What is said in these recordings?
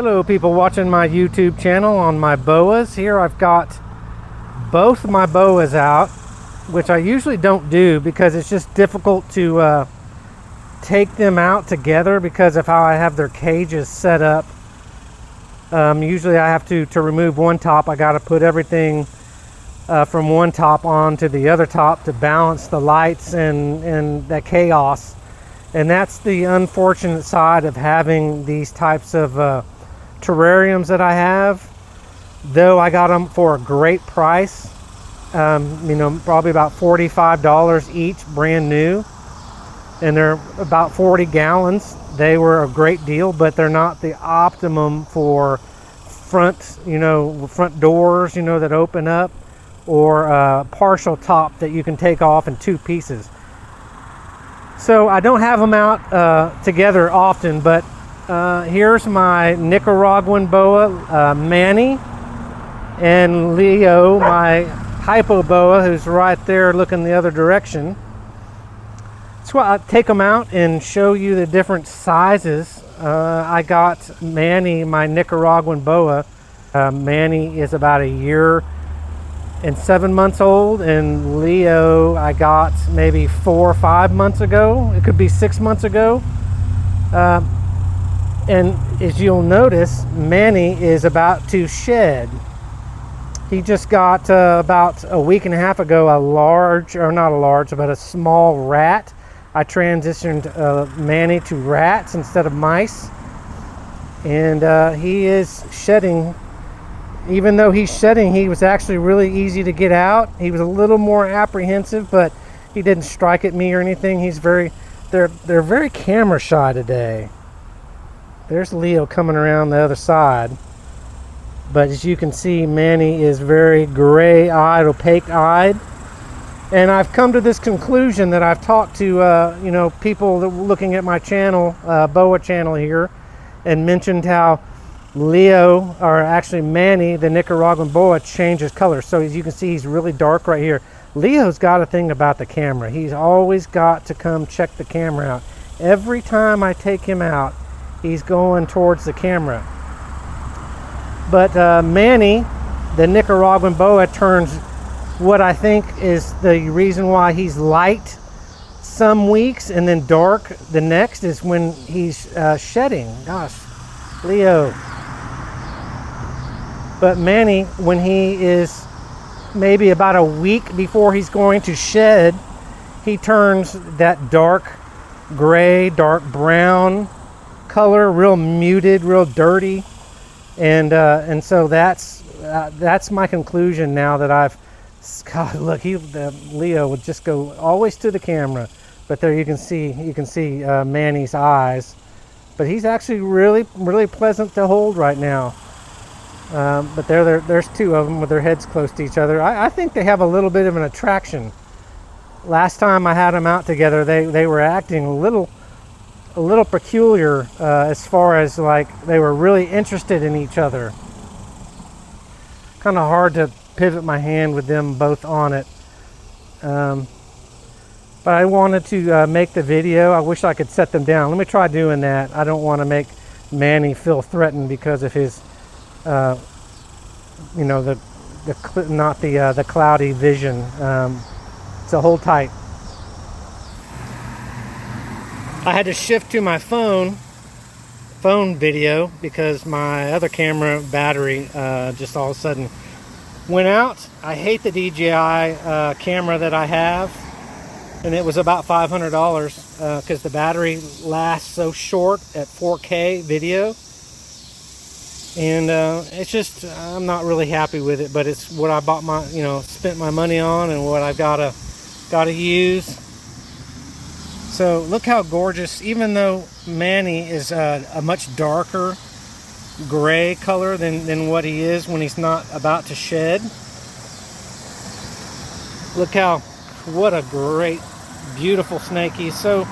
Hello people watching my YouTube channel on my boas. Here I've got both my boas out, which I usually don't do because it's just difficult to take them out together because of how I have their cages set up. Usually I have to remove one top. I got to put everything from one top onto the other top to balance the lights and that chaos. And that's the unfortunate side of having these types of terrariums that I have. Though I got them for a great price, probably about $45 each, brand new, and they're about 40 gallons. They were a great deal, but they're not the optimum for front doors that open up, or a partial top that you can take off in two pieces. So I don't have them out together often, but here's my Nicaraguan boa, Manny, and Leo, my hypo boa, who's right there looking the other direction. So I'll take them out and show you the different sizes. I got Manny, my Nicaraguan boa. Manny is about 1 year and 7 months old, and Leo I got maybe 4 or 5 months ago. It could be 6 months ago. And as you'll notice, Manny is about to shed. He just got about a week and a half ago a small rat. I transitioned Manny to rats instead of mice, and he is shedding. Even though he's shedding, he was actually really easy to get out. He was a little more apprehensive, but he didn't strike at me or anything. They're very camera shy today. There's Leo coming around the other side. But as you can see, Manny is very gray-eyed, opaque-eyed. And I've come to this conclusion that I've talked to people that looking at my channel, Boa channel here, and mentioned how Leo, or actually Manny, the Nicaraguan boa, changes color. So as you can see, he's really dark right here. Leo's got a thing about the camera. He's always got to come check the camera out. Every time I take him out, he's going towards the camera. But Manny, the Nicaraguan boa, turns what I think is the reason why he's light some weeks and then dark the next is when he's shedding. Gosh, Leo. But Manny, when he is maybe about a week before he's going to shed, he turns that dark gray, dark brown color, real muted, real dirty, and so that's my conclusion now that I've. God, look, Leo would just go always to the camera, but there you can see Manny's eyes, but he's actually really pleasant to hold right now. But there's two of them with their heads close to each other. I think they have a little bit of an attraction. Last time I had them out together, they were acting a little peculiar as far as like they were really interested in each other. Kind of hard to pivot my hand with them both on it. But I wanted to make the video. I wish I could set them down. Let me try doing that. I don't want to make Manny feel threatened because of his the cloudy vision. So hold tight. I had to shift to my phone video because my other camera battery just all of a sudden went out. I hate the DJI camera that I have, and it was about $500 because the battery lasts so short at 4K video. And it's just, I'm not really happy with it, but it's what I bought spent my money on and what I've gotta use. So look how gorgeous, even though Manny is a much darker gray color than what he is when he's not about to shed. Look what a great, beautiful snake. He's so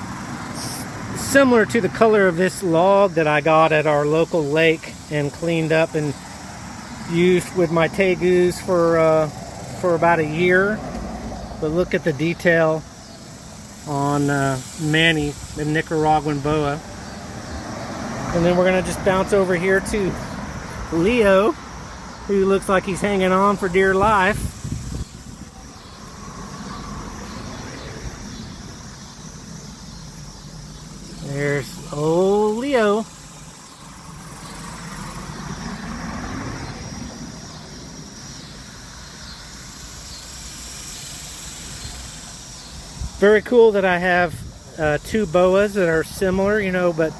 similar to the color of this log that I got at our local lake and cleaned up and used with my tegus for about 1 year. But look at the detail on Manny, the Nicaraguan boa. And then we're gonna just bounce over here to Leo, who looks like he's hanging on for dear life. There's old Leo. Very cool that I have two boas that are similar, you know, but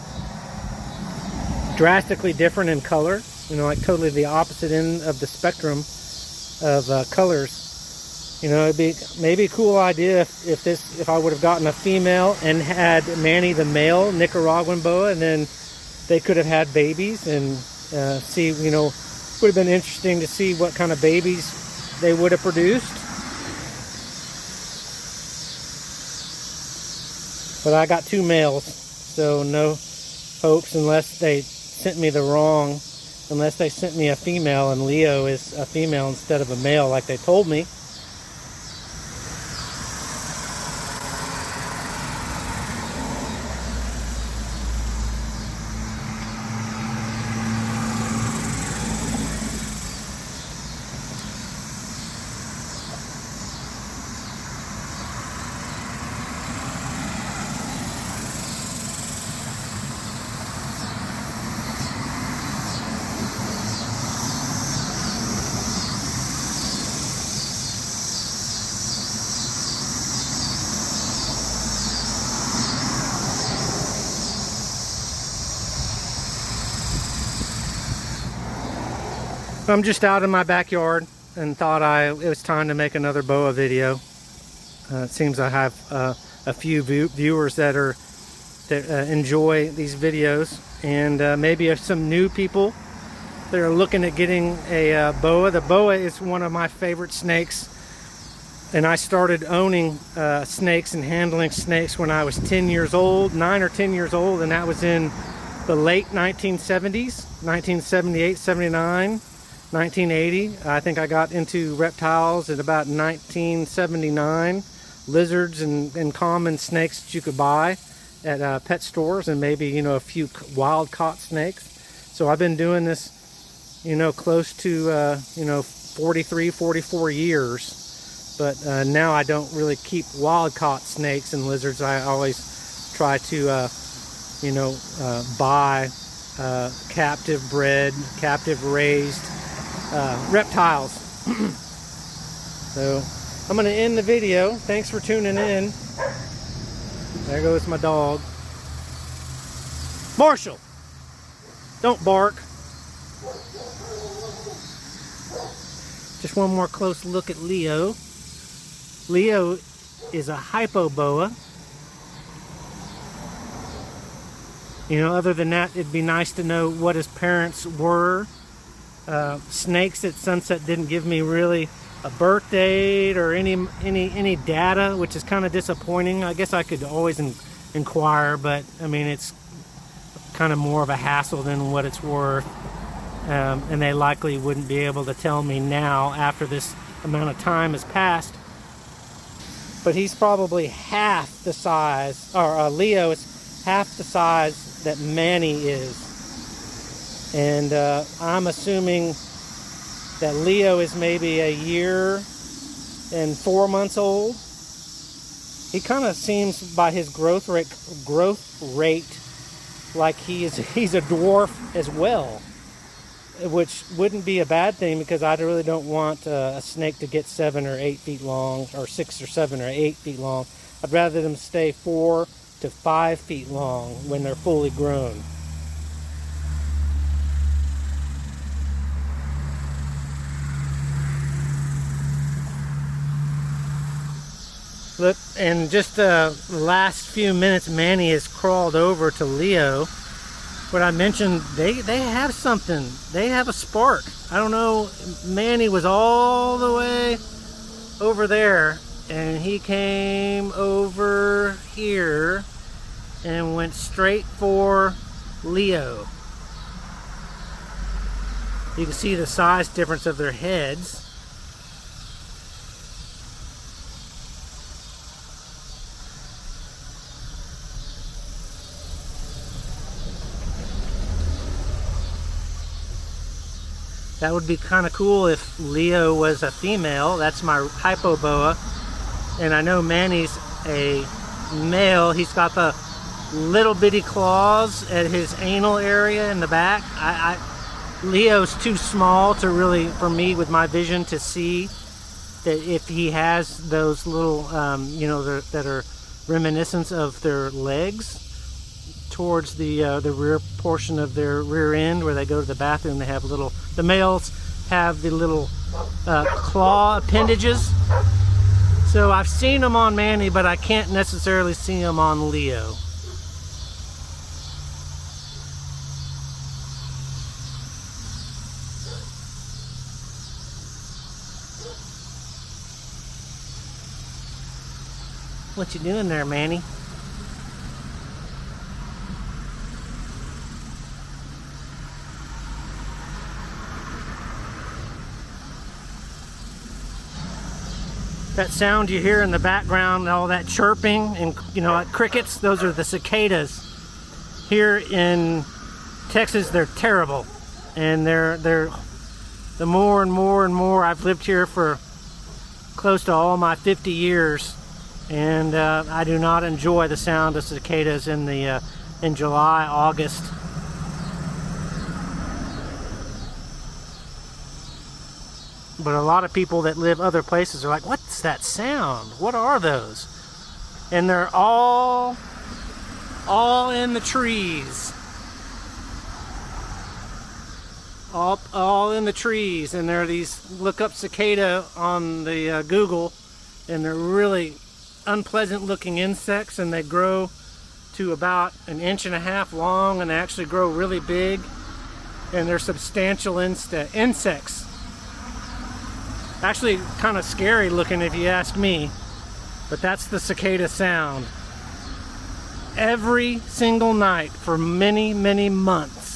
drastically different in color. You know, like totally the opposite end of the spectrum of colors. You know, it'd be maybe a cool idea if I would have gotten a female and had Manny the male Nicaraguan boa, and then they could have had babies and see, you know, would have been interesting to see what kind of babies they would have produced. But I got two males, so no hopes unless they sent me unless they sent me a female and Leo is a female instead of a male like they told me. I'm just out in my backyard and thought it was time to make another boa video. It seems I have a few viewers that enjoy these videos, and maybe some new people that are looking at getting a boa. The boa is one of my favorite snakes, and I started owning snakes and handling snakes when I was 10 years old, 9 or 10 years old, and that was in the late 1970s, 1978, 79. 1980. I think I got into reptiles at about 1979. Lizards and common snakes that you could buy at pet stores, and maybe, you know, a few wild caught snakes. So I've been doing this, you know, close to you know, 43, 44 years. But now I don't really keep wild caught snakes and lizards. I always try to you know, buy captive bred, captive raised reptiles. So I'm going to end the video. Thanks for tuning in. There goes my dog. Marshall, don't bark. Just one more close look at Leo. Leo is a hypoboa. You know, other than that, it'd be nice to know what his parents were. Snakes at Sunset didn't give me really a birth date or any data, which is kind of disappointing. I guess I could always inquire, but I mean, it's kind of more of a hassle than what it's worth. And they likely wouldn't be able to tell me now after this amount of time has passed. But he's probably half the size, or Leo is half the size that Manny is. And I'm assuming that Leo is maybe a year and 4 months old. He kind of seems by his growth rate like he's a dwarf as well, which wouldn't be a bad thing, because I really don't want a snake to get 7 or 8 feet long, or 6 or 7 or 8 feet long. I'd rather them stay 4 to 5 feet long when they're fully grown. Look, and just the last few minutes, Manny has crawled over to Leo. What I mentioned, they have something. They have a spark. I don't know, Manny was all the way over there, and he came over here and went straight for Leo. You can see the size difference of their heads. That would be kind of cool if Leo was a female. That's my hypoboa. And I know Manny's a male. He's got the little bitty claws at his anal area in the back. Leo's too small to really, for me with my vision, to see that if he has those little, you know, that are reminiscent of their legs towards the rear portion of their rear end where they go to the bathroom. They have little, the males have the little claw appendages. So I've seen them on Manny, but I can't necessarily see them on Leo. What you doing there, Manny? That sound you hear in the background, all that chirping and, you know, like crickets, those are the cicadas. Here in Texas, they're terrible. And they're the more and more and more, I've lived here for close to all my 50 years. And I do not enjoy the sound of cicadas in July, August. But a lot of people that live other places are like, what's that sound? What are those? And they're all in the trees. All in the trees. And there are these, look up cicada on the Google, and they're really unpleasant looking insects, and they grow to about 1.5 inches long, and they actually grow really big, and they're substantial insects. Actually kind of scary looking if you ask me, but that's the cicada sound. Every single night for many, many months.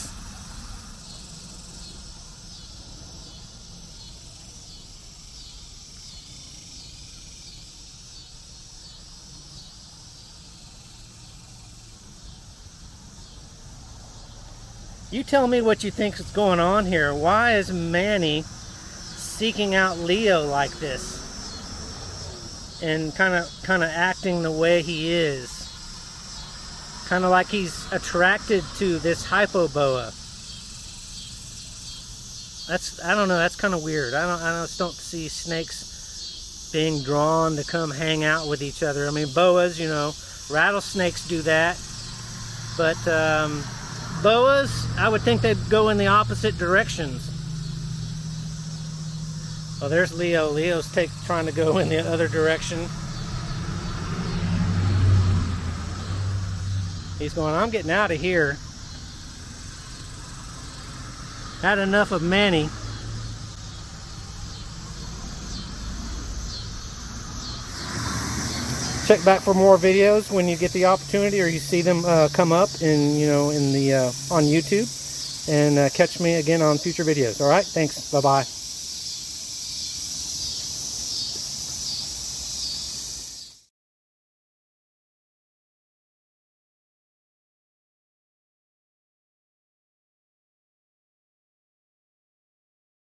You tell me what you think is going on here. Why is Manny seeking out Leo like this? And kind of acting the way he is. Kind of like he's attracted to this hypoboa. I don't know, that's kind of weird. I just don't see snakes being drawn to come hang out with each other. I mean, boas, you know, rattlesnakes do that. But boas, I would think they'd go in the opposite directions. Oh, there's Leo. Leo's trying to go in the other direction. He's going, I'm getting out of here. Had enough of Manny. Check back for more videos when you get the opportunity, or you see them come up in, you know, in the on YouTube, and catch me again on future videos. All right, thanks. Bye bye.